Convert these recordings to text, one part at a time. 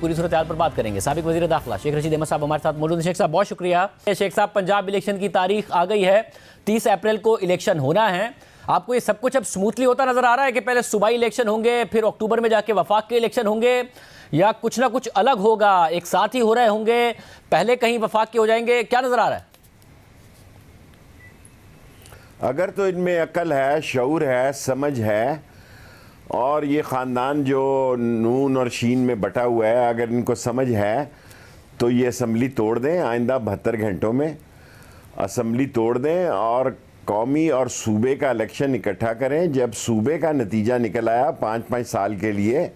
पूरी सूरत हाल पर बात करेंगे। साबिक वजीर दाखिला शेख रशीद अहमद साहब हमारे साथ मौजूद हैं। शेख साहब बहुत शुक्रिया। शेख साहब, पंजाब इलेक्शन की तारीख आ गई है, 30 अप्रैल को इलेक्शन होना है। आपको ये सब कुछ अब स्मूथली होता नजर आ रहा है कि पहले सूबाई इलेक्शन होंगे, फिर अक्टूबर में जाके वफाक के इलेक्शन होंगे, या कुछ ना कुछ अलग होगा, एक साथ ही हो रहे होंगे, पहले कहीं वफाक के हो जाएंगे, क्या नजर आ रहा है? अगर तो इनमें अकल है, शऊर है, समझ है, और ये ख़ानदान जो नून और शीन में बटा हुआ है, अगर इनको समझ है तो ये असम्बली तोड़ दें। आइंदा 72 घंटों में असम्बली तोड़ दें और कौमी और सूबे का इलेक्शन इकट्ठा करें। जब सूबे का नतीजा निकल आया 5-5 साल के लिए,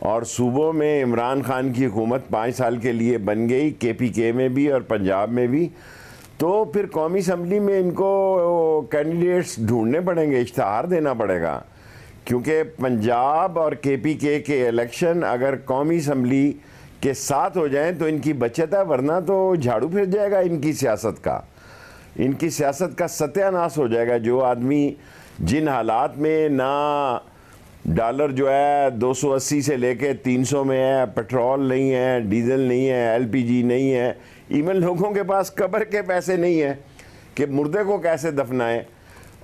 और सूबों में इमरान खान की हुकूमत 5 साल के लिए बन गई, KPK में भी और पंजाब में भी, तो फिर कौमी असम्बली में इनको कैंडिडेट्स ढूंढने पड़ेंगे, इश्तहार देना पड़ेगा। क्योंकि पंजाब और KPK के इलेक्शन अगर कौमी असम्बली के साथ हो जाएं तो इनकी बचत है, वरना तो झाड़ू फिर जाएगा इनकी सियासत का। इनकी सियासत का सत्यानाश हो जाएगा। जो आदमी जिन हालात में ना डॉलर जो है 280 से लेके 300 में है, पेट्रोल नहीं है, डीजल नहीं है, LPG नहीं है, इवन लोगों के पास कब्र के पैसे नहीं है कि मुर्दे को कैसे दफनाएं,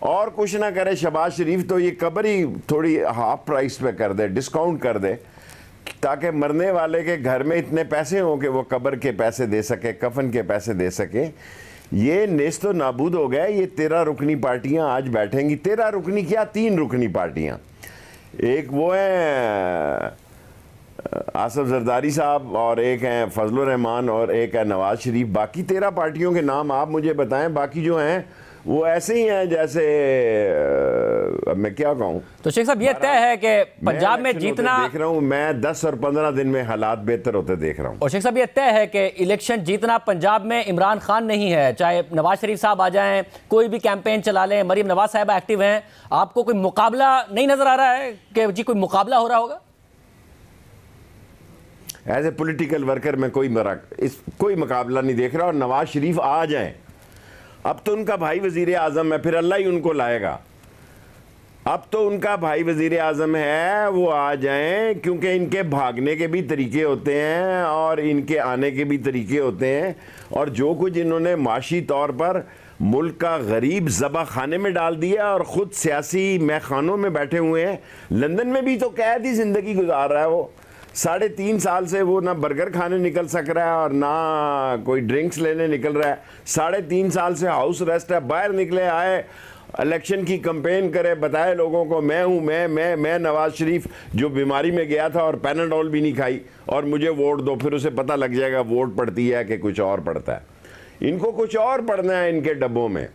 और कुछ ना करे शहबाज शरीफ तो ये कब्र ही थोड़ी हाफ प्राइस पे कर दे, डिस्काउंट कर दे, ताकि मरने वाले के घर में इतने पैसे हों कि वो कब्र के पैसे दे सके, कफन के पैसे दे सके। ये नेस्तो नाबूद हो गया। ये 13 रुकनी पार्टियां आज बैठेंगी। 13 रुकनी क्या, 3 रुकनी पार्टियां। एक वो है आसफ जरदारी साहब, और एक हैं फजलुर रहमान, और एक है नवाज शरीफ। बाकी 13 पार्टियों के नाम आप मुझे बताएं। बाकी जो हैं वो ऐसे ही हैं जैसे अब मैं क्या कहूँ। तो शेख साहब, ये तय है कि पंजाब में जीतना, देख रहा हूँ मैं 10 और 15 दिन में हालात बेहतर होते देख रहा हूँ। और शेख साहब, ये तय है कि इलेक्शन जीतना पंजाब में इमरान खान नहीं है, चाहे नवाज शरीफ साहब आ जाएं, कोई भी कैंपेन चला लें, मरीम नवाज साहब एक्टिव हैं, आपको कोई मुकाबला नहीं नजर आ रहा है कि जी कोई मुकाबला हो रहा होगा? एज ए पॉलिटिकल वर्कर मैं कोई मुकाबला नहीं देख रहा। और नवाज शरीफ आ जाएं, अब तो उनका भाई वजीर आजम है, फिर अल्लाह ही उनको लाएगा। अब तो उनका भाई वजीर आजम है, वो आ जाएं, क्योंकि इनके भागने के भी तरीके होते हैं और इनके आने के भी तरीके होते हैं। और जो कुछ इन्होंने माशी तौर पर मुल्क का गरीब ज़बा खाने में डाल दिया और ख़ुद सियासी महखानों में बैठे हुए हैं। लंदन में भी तो कैद ही ज़िंदगी गुजार रहा है वो। 3.5 साल से वो ना बर्गर खाने निकल सक रहा है और ना कोई ड्रिंक्स लेने निकल रहा है। 3.5 साल से हाउस अरेस्ट है। बाहर निकले, आए, इलेक्शन की कैंपेन करे, बताए लोगों को मैं हूँ, मैं नवाज शरीफ जो बीमारी में गया था और पैनाडोल भी नहीं खाई, और मुझे वोट दो। फिर उसे पता लग जाएगा वोट पड़ती है कि कुछ और पड़ता है। इनको कुछ और पढ़ना है, इनके डब्बों में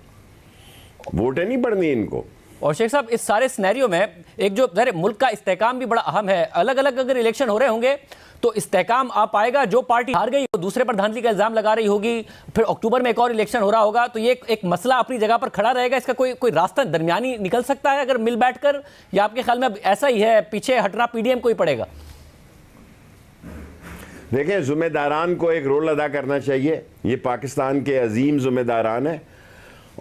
वोटें नहीं पढ़नी इनको। और शेख साहब, इस सारे सिनेरियो में एक जो ज़रा मुल्क का इस्तेहकाम भी बड़ा अहम है। अलग अलग अगर इलेक्शन हो रहे होंगे तो इस्तेहकाम आ पाएगा। जो पार्टी हार गई वो दूसरे पर धांधली का इल्ज़ाम लगा रही होगी, फिर अक्टूबर में एक और इलेक्शन हो रहा होगा, तो ये एक मसला अपनी जगह पर खड़ा रहेगा। इसका कोई रास्ता दरमियानी निकल सकता है अगर मिल बैठ कर, या आपके ख्याल में अब ऐसा ही है, पीछे हटना PDM को ही पड़ेगा? देखें, ज़िम्मेदारान को एक रोल अदा करना चाहिए। ये पाकिस्तान के अजीम ज़िम्मेदारान हैं,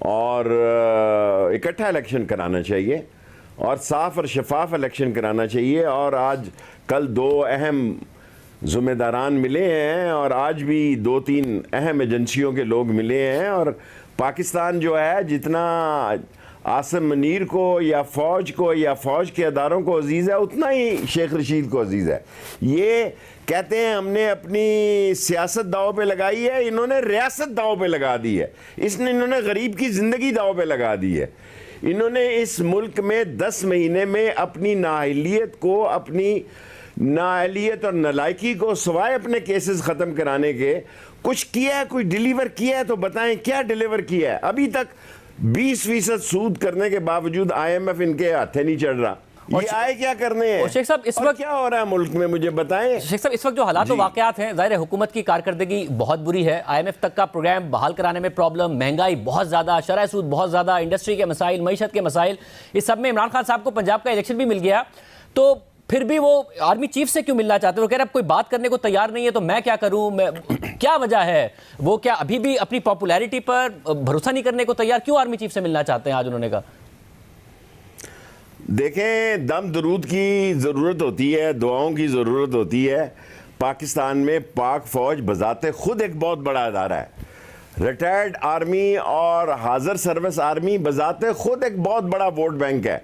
और इकट्ठा इलेक्शन कराना चाहिए और साफ़ और शफाफ इलेक्शन कराना चाहिए। और आज कल 2 अहम ज़िम्मेदारान मिले हैं, और आज भी 2-3 अहम एजेंसियों के लोग मिले हैं। और पाकिस्तान जो है, जितना आसिम मुनीर को या फ़ौज को या फ़ौज के अदारों को अजीज़ है, उतना ही शेख रशीद को अजीज़ है। ये कहते हैं हमने अपनी सियासत दाव पे लगाई है, इन्होंने रियासत दाव पे लगा दी है। इन्होंने गरीब की ज़िंदगी दाव पे लगा दी है। इन्होंने इस मुल्क में 10 महीने में अपनी नाअहलियत को, अपनी नाअहलियत और नलायकी को, सिवाय अपने केसेस ख़त्म कराने के कुछ किया है? कोई डिलीवर किया है तो बताएं, क्या डिलीवर किया है? अभी तक 20% सूद करने के बावजूद IMF इनके हाथे नहीं चढ़ रहा। ये आए क्या करने हैं? शेख साहब, इस वक्त क्या हो रहा है मुल्क में, मुझे बताएं। शेख साहब, इस वक्त जो हालात और वाकयात हैं, ज़ाहिर है हुकूमत की कारकर्दगी बहुत बुरी है। IMF तक का प्रोग्राम बहाल कराने में प्रॉब्लम, महंगाई बहुत ज़्यादा, शरह सूद बहुत ज़्यादा, इंडस्ट्री के मसाइल, मईशत के मसाइल, इस सब में इमरान खान साहब को पंजाब का इलेक्शन भी मिल गया, तो फिर भी वो आर्मी चीफ से क्यों मिलना चाहते हैं? वो कह रहे हैं कोई बात करने को तैयार नहीं है, तो मैं क्या करूं? क्या वजह है? वो क्या अभी भी अपनी पॉपुलैरिटी पर भरोसा नहीं करने को तैयार? क्यों आर्मी चीफ से मिलना चाहते हैं आज उन्होंने कहा? देखें, दम दरूद की ज़रूरत होती है, दुआओं की ज़रूरत होती है। पाकिस्तान में पाक फौज बजाते खुद एक बहुत बड़ा अदारा है। रिटायर्ड आर्मी और हाजिर सर्विस आर्मी बजाते खुद एक बहुत बड़ा वोट बैंक है।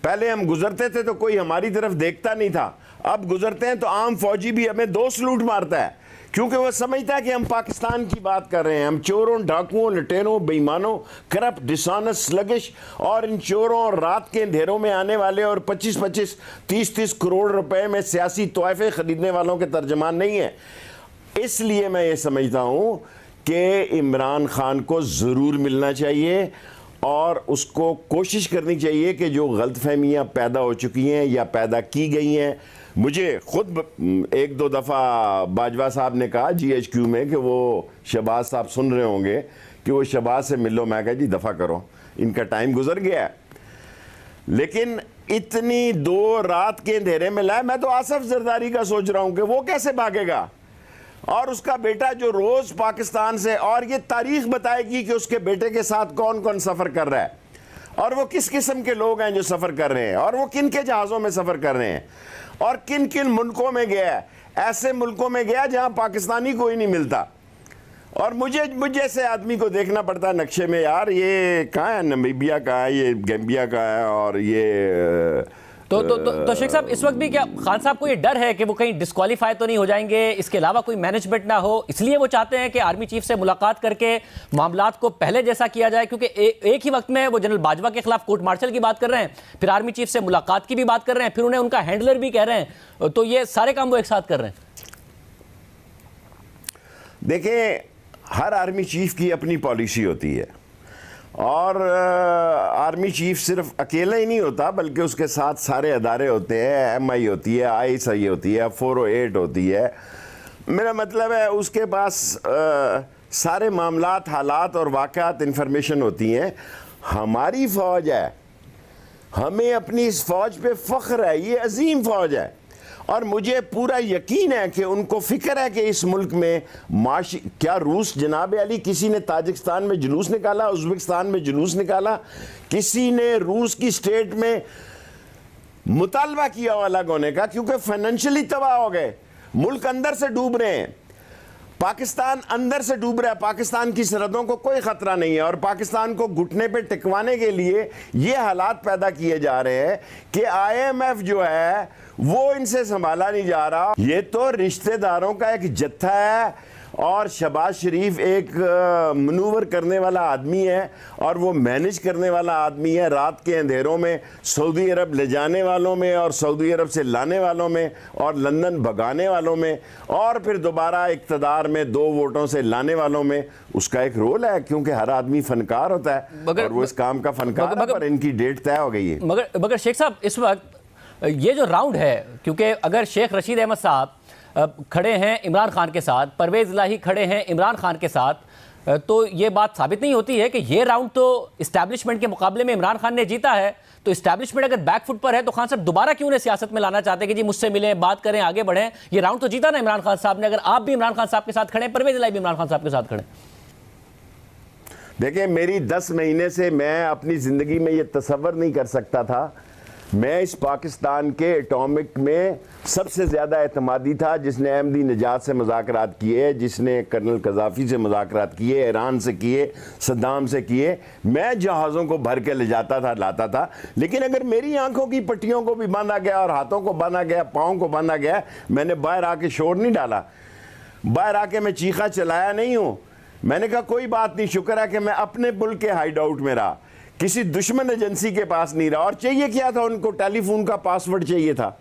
पहले हम गुजरते थे तो कोई हमारी तरफ देखता नहीं था, अब गुजरते हैं तो आम फौजी भी हमें 2 सलूट मारता है, क्योंकि वो समझता है कि हम पाकिस्तान की बात कर रहे हैं। हम चोरों, डाकुओं, लुटेरों, बेईमानों, करप्ट, डिसऑनेस्ट, स्लगिश और इन चोरों और रात के अंधेरों में आने वाले और 25-25, 30-30 करोड़ रुपए में सियासी तोहफे खरीदने वालों के तर्जमान नहीं है। इसलिए मैं ये समझता हूं कि इमरान खान को ज़रूर मिलना चाहिए और उसको कोशिश करनी चाहिए कि जो गलतफहमियां पैदा हो चुकी हैं या पैदा की गई हैं। मुझे खुद 1-2 दफ़ा बाजवा साहब ने कहा GHQ में कि वो शहबाज साहब सुन रहे होंगे कि वो शहबाज से मिलो। मैं कहा जी दफ़ा करो, इनका टाइम गुजर गया है। लेकिन इतनी 2 रात के अंधेरे में लाए, मैं तो आसफ जरदारी का सोच रहा हूं कि वो कैसे भागेगा, और उसका बेटा जो रोज पाकिस्तान से, और ये तारीख बताएगी कि उसके बेटे के साथ कौन कौन सफर कर रहा है और वो किस किस्म के लोग हैं जो सफर कर रहे हैं और वो किन के जहाज़ों में सफर कर रहे हैं और किन किन मुल्कों में गया है। ऐसे मुल्कों में गया जहां पाकिस्तानी कोई नहीं मिलता, और मुझे जैसे आदमी को देखना पड़ता है नक्शे में, यार ये कहाँ है, नमीबिया कहाँ है, ये गैम्बिया कहाँ है, और ये तो शेख साहब, इस वक्त भी क्या खान साहब को ये डर है कि वो कहीं डिस्क्वालीफाई तो नहीं हो जाएंगे, इसके अलावा कोई मैनेजमेंट ना हो, इसलिए वो चाहते हैं कि आर्मी चीफ से मुलाकात करके मामलात को पहले जैसा किया जाए? क्योंकि एक ही वक्त में वो जनरल बाजवा के खिलाफ कोर्ट मार्शल की बात कर रहे हैं, फिर आर्मी चीफ से मुलाकात की भी बात कर रहे हैं, फिर उन्हें उनका हैंडलर भी कह रहे हैं, तो ये सारे काम वो एक साथ कर रहे हैं। देखें, हर आर्मी चीफ की अपनी पॉलिसी होती है, और आर्मी चीफ सिर्फ अकेला ही नहीं होता बल्कि उसके साथ सारे अदारे होते हैं। MI होती है, ISI होती है, 408 होती है। मेरा मतलब है उसके पास सारे मामलात, हालात और वाक़यात इंफॉर्मेशन होती हैं। हमारी फ़ौज है, हमें अपनी इस फ़ौज पे फ़ख्र है, ये अजीम फ़ौज है, और मुझे पूरा यकीन है कि उनको फिक्र है कि इस मुल्क में माशी, क्या रूस, जनाब अली, किसी ने ताजिकिस्तान में जुलूस निकाला, उज़्बेकिस्तान में जुलूस निकाला, किसी ने रूस की स्टेट में मुतालबा किया अलग होने का, क्योंकि फाइनेंशियली तबाह हो गए, मुल्क अंदर से डूब रहे हैं, पाकिस्तान अंदर से डूब रहा है, पाकिस्तान की सरहदों को कोई खतरा नहीं है, और पाकिस्तान को घुटने पे टिकवाने के लिए ये हालात पैदा किए जा रहे हैं कि IMF जो है वो इनसे संभाला नहीं जा रहा। ये तो रिश्तेदारों का एक जत्था है, और शहबाज शरीफ एक मनूवर करने वाला आदमी है, और वो मैनेज करने वाला आदमी है। रात के अंधेरों में सऊदी अरब ले जाने वालों में, और सऊदी अरब से लाने वालों में, और लंदन भगाने वालों में, और फिर दोबारा इक़्तिदार में 2 वोटों से लाने वालों में उसका एक रोल है, क्योंकि हर आदमी फनकार होता है, और वो इस काम का फनकार है, पर इनकी डेट तय हो गई है। मगर शेख साहब, इस वक्त ये जो राउंड है, क्योंकि अगर शेख रशीद अहमद साहब खड़े हैं इमरान खान के साथ, परवेज़ इलाही खड़े हैं इमरान खान के साथ, तो ये बात साबित नहीं होती है कि ये राउंड तो इस्टेब्लिशमेंट के मुकाबले में इमरान खान ने जीता है। तो इस्टेब्लिशमेंट अगर बैकफुट पर है तो खान साहब दोबारा क्यों उन्हें सियासत में लाना चाहते हैं कि जी मुझसे मिलें, बात करें, आगे बढ़ें? ये राउंड तो जीता ना इमरान खान साहब ने। अगर आप भी इमरान खान साहब के साथ खड़े, परवेज़ इलाही भी इमरान खान साहब के साथ खड़े। देखिए, मेरी 10 महीने से मैं अपनी ज़िंदगी में ये तसव्वुर नहीं कर सकता था। मैं इस पाकिस्तान के एटॉमिक में सबसे ज़्यादा एतमादी था, जिसने अहमदी निजात से मुज़ाकरात किए, जिसने कर्नल कज़ाफ़ी से मुज़ाकरात किए, ईरान से किए, सद्दाम से किए। मैं जहाज़ों को भर के ले जाता था, लाता था। लेकिन अगर मेरी आंखों की पट्टियों को भी बांधा गया और हाथों को बांधा गया, पाँव को बांधा गया, मैंने बाहर आके शोर नहीं डाला, बाहर आके मैं चीखा चलाया नहीं हूँ। मैंने कहा कोई बात नहीं, शुक्र है कि मैं अपने मुल्क के हाइड आउट में रहा, किसी दुश्मन एजेंसी के पास नहीं रहा। और चाहिए क्या था उनको? टेलीफोन का पासवर्ड चाहिए था,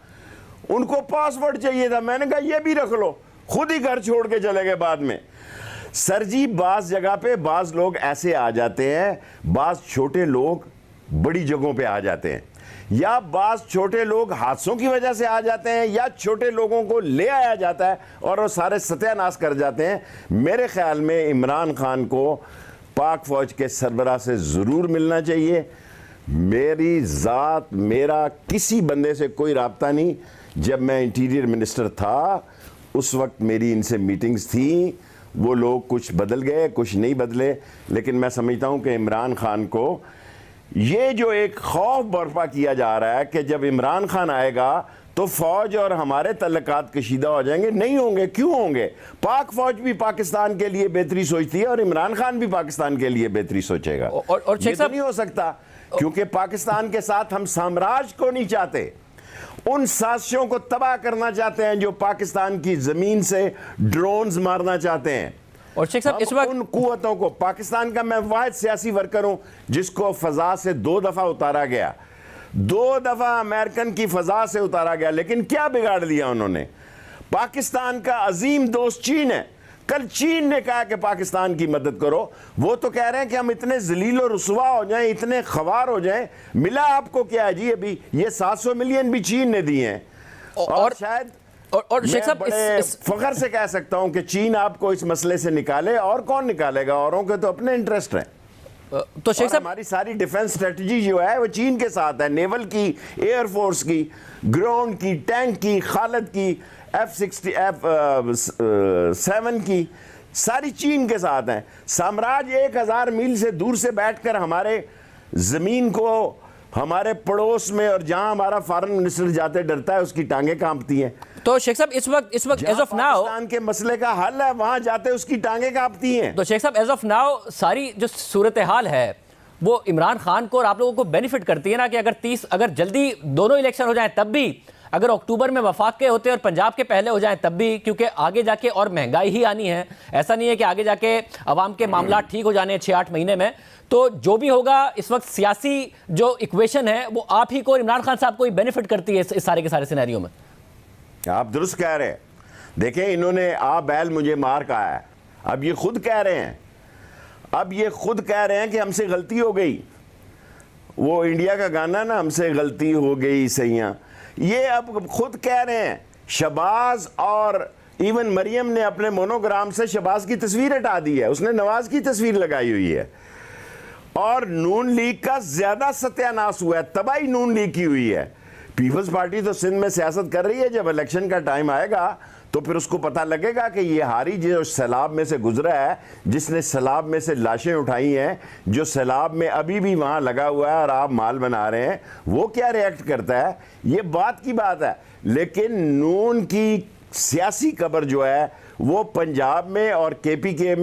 उनको पासवर्ड चाहिए था। मैंने कहा ये भी रख लो, खुद ही घर छोड़ के चले गए बाद में। सर जी, बाज़ जगह पे बाज़ लोग ऐसे आ जाते हैं, बाज़ छोटे लोग बड़ी जगहों पे आ जाते हैं, या बाज़ छोटे लोग हादसों की वजह से आ जाते हैं, या छोटे लोगों को ले आया जाता है और वो सारे सत्यानाश कर जाते हैं। मेरे ख्याल में इमरान खान को पाक फ़ौज के सरबराह से ज़रूर मिलना चाहिए। मेरी ज़ात, मेरा किसी बंदे से कोई राब्ता नहीं। जब मैं इंटीरियर मिनिस्टर था उस वक्त मेरी इनसे मीटिंग्स थी, वो लोग कुछ बदल गए, कुछ नहीं बदले, लेकिन मैं समझता हूँ कि इमरान खान को ये जो एक खौफ बर्पा किया जा रहा है कि जब इमरान खान आएगा तो फौज और हमारे तल्लकात कशीदा हो जाएंगे, नहीं होंगे। क्यों होंगे? पाक फौज भी पाकिस्तान के लिए बेहतरी सोचती है और इमरान खान भी पाकिस्तान के लिए बेहतरी सोचेगा। और ये तो नहीं हो सकता, क्योंकि पाकिस्तान के साथ हम साम्राज्य को नहीं चाहते, उन साजिशों को तबाह करना चाहते हैं जो पाकिस्तान की जमीन से ड्रोन्स मारना चाहते हैं। और शेख साहब इस वक्त उन कुव्वतों को, पाकिस्तान का मैं वाहिद सियासी वर्कर हूं जिसको फजा से 2 दफा उतारा गया, 2 दफा अमेरिकन की फजा से उतारा गया, लेकिन क्या बिगाड़ दिया उन्होंने? पाकिस्तान का अजीम दोस्त चीन है। कल चीन ने कहा कि पाकिस्तान की मदद करो। वो तो कह रहे हैं कि हम इतने जलील और रुसवा हो जाएं, इतने खवार हो जाएं। मिला आपको क्या है जी? अभी ये 700 मिलियन भी चीन ने दिए हैं। और शायद और शेख साहब बड़े फख्र से कह सकता हूं कि चीन आपको इस मसले से निकाले। और कौन निकालेगा? औरों के तो अपने इंटरेस्ट हैं। तो शेख साहब हमारी सारी डिफेंस स्ट्रेटजी जो है वो चीन के साथ है, नेवल की, एयरफोर्स की, ग्राउंड की, टैंक की, खालिद की, F-60 F-7 की, सारी चीन के साथ हैं। साम्राज्य 1000 मील से दूर से बैठकर हमारे जमीन को, हमारे पड़ोस में, और जहां हमारा फॉरेन मिनिस्टर जाते डरता है उसकी टांगे कांपती हैं। तो शेख साहब इस वक्त एज ऑफ नाउ पाकिस्तान के मसले का हल है, वहां जाते उसकी टांगे कांपती हैं। तो शेख साहब एज ऑफ नाउ सारी जो सूरत हाल है वो इमरान खान को और आप लोगों को बेनिफिट करती है ना, कि अगर जल्दी दोनों इलेक्शन हो जाए तब भी, अगर अक्टूबर में वफाक के होते और पंजाब के पहले हो जाए तब भी, क्योंकि आगे जाके और महंगाई ही आनी है। ऐसा नहीं है कि आगे जाके अवाम के मामला ठीक हो जाने 6-8 महीने में। तो जो भी होगा इस वक्त सियासी जो इक्वेशन है वो आप ही को और इमरान खान साहब को ही बेनिफिट करती है इस सारे के सारे सिनेरियो में। आप दुरुस्त कह रहे हैं। देखें, इन्होंने आ बैल मुझे मार कहा है, अब ये खुद कह रहे हैं, अब ये खुद कह रहे हैं कि हमसे गलती हो गई। वो इंडिया का गाना ना, हमसे गलती हो गई सैया, ये अब खुद कह रहे हैं। शहबाज और इवन मरियम ने अपने मोनोग्राम से शहबाज की तस्वीर हटा दी है, उसने नवाज की तस्वीर लगाई हुई है। और नून लीग का ज्यादा सत्यानाश हुआ है, तबाही नून लीग की हुई है। पीपल्स पार्टी तो सिंध में सियासत कर रही है, जब इलेक्शन का टाइम आएगा तो फिर उसको पता लगेगा कि ये हारी जो सैलाब में से गुजरा है, जिसने सैलाब में से लाशें उठाई हैं, जो सैलाब में अभी भी वहां लगा हुआ है और आप माल बना रहे हैं, वो क्या रिएक्ट करता है। ये बात की बात है। लेकिन नून की सियासी कबर जो है वो पंजाब में और केपीके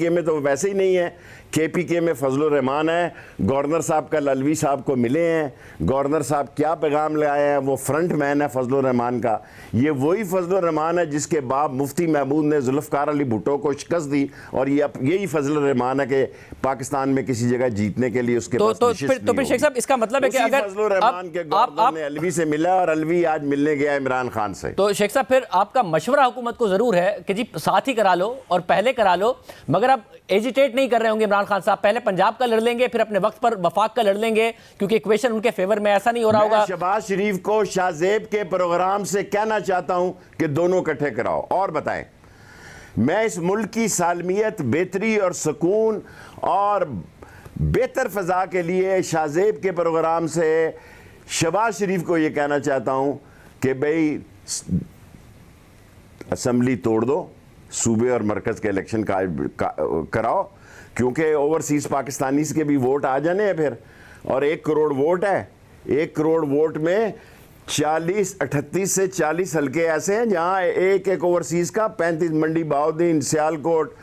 में तो वैसे ही नहीं है। केपीके में फजलुर रहमान है, गवर्नर साहब कल अलवी साहब को मिले हैं। गवर्नर साहब क्या पैगाम लाए हैं? वो फ्रंट मैन है फजलुर रहमान का। ये वही फजलुर रहमान है जिसके बाप मुफ्ती महमूद ने जुल्फ़िकार अली भुट्टो को शिकस्त दी, और ये यही फजलुर रहमान है कि पाकिस्तान में किसी जगह जीतने के लिए उसके पास तो फिर शेख साहब इसका मतलब है कि अगर फजलुर रहमान के गवर्नर ने अलवी से मिला और अलवी आज मिलने गया इमरान खान से, तो शेख साहब फिर आपका मशवरा हुकूमत को जरूर है कि जी साथ ही करा लो और पहले करा लो, मगर आप एजिटेट नहीं कर रहे होंगे इमरान खान साहब, पहले पंजाब का लड़ लेंगे फिर अपने वक्त पर वफाक का लड़ लेंगे, क्योंकि इक्वेशन उनके फेवर में ऐसा नहीं हो रहा होगा। शहबाज शरीफ को शाहजेब के प्रोग्राम से कहना चाहता हूं कि दोनों इकट्ठे कराओ और बताएं। मैं इस मुल्क की सालमियत, बेहतरी और सुकून और बेहतर फजा के लिए शाहजेब के प्रोग्राम से शहबाज शरीफ को यह कहना चाहता हूं कि भाई असेंबली तोड़ दो, सूबे और मरकज के इलेक्शन कराओ, क्योंकि ओवरसीज पाकिस्तानीज के भी वोट आ जाने हैं फिर। और 1 करोड़ वोट है, 1 करोड़ वोट में 38 से 40 हल्के ऐसे हैं जहां एक ओवरसीज का 35 मंडी, बाउद्दीन, सियालकोट,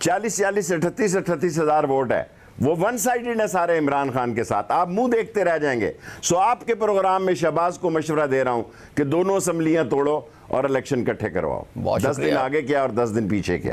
38 हज़ार वोट है। वो वन साइडेड है सारे इमरान खान के साथ, आप मुंह देखते रह जाएंगे। सो आपके प्रोग्राम में शहबाज को मशवरा दे रहा हूं कि दोनों असेंबलियां तोड़ो और इलेक्शन इकट्ठे करवाओ। 10 दिन आगे क्या और 10 दिन पीछे क्या।